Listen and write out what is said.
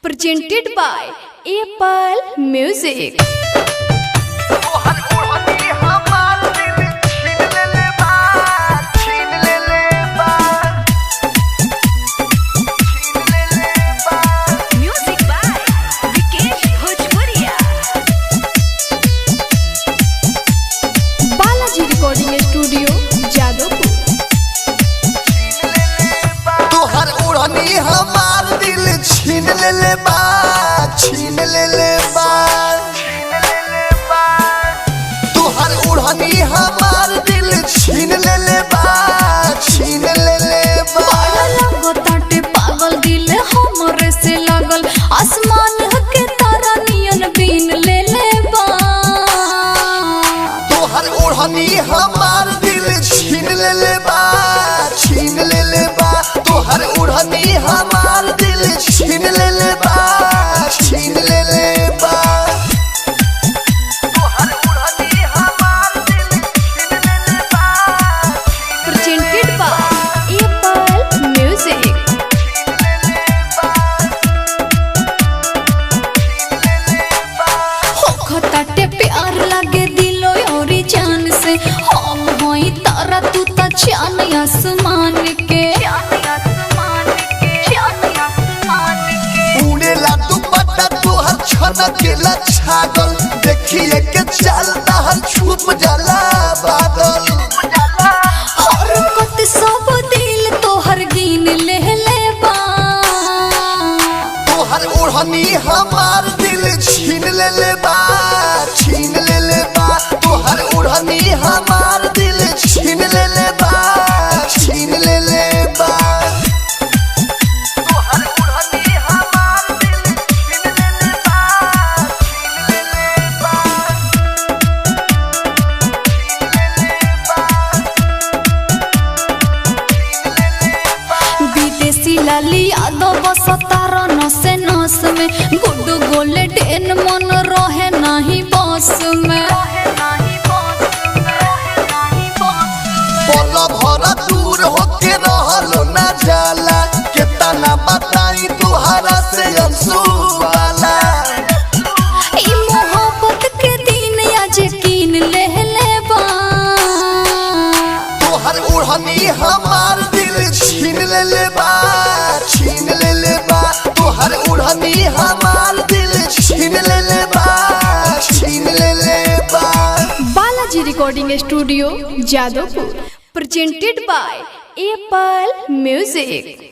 presented by Apple Music. Recording studio Jadavpur. तोहर उड़नी हमार दिल छीन ले बा, छीन ले बा। तोहर उड़नी हमार दिल छीन ले बा, छीन ले बा। ताटे पागल दिल हमरे से लागल, आसमान के तारा नियन बीन ले बा। तोहर उड़नी हमार दिल छीन ले बा, छीन ले बा। तोहर उड़नी हमार दिल छीन ले बा, छीन ले बा। तोहर उड़नी हमार दिल छीन ले बा। presented by Apple Music. ताटे प्यार लागे दिलो और जान से, हम होई तारा तू ता चान आसमान के। उड़ेला दुपट्टा तोहर छनकेला छागल, देखिए के चलता हर छुप जाला बादल। हरकत सब दिल तोहर गिन ले बा। तोहर उड़नी हमार दिल छीन ले बा, छीन ले बा। तोहर उड़नी हमार दिल छीन ले बा, छीन ले बा। तोहर उड़नी हमार दिल छीन ले बा, छीन ले बा। विदेशी लाली यादव सतार नसे नस में, गुड गोल्डन मन रहे नहीं बस में। पल भरा दूर होके रहलो ना जाला, केतना बताई तुहरा से अंसू वाला। ई मोहब्बत के दिन आज कीन ले बा। तोहर उड़नी हमार दिल छीन ले बा, छीन ले बा। तोहर उड़नी हमार दिल छीन ले बा, छीन ले बा। Balaji recording studio Jadavpur, presented by Apple Music.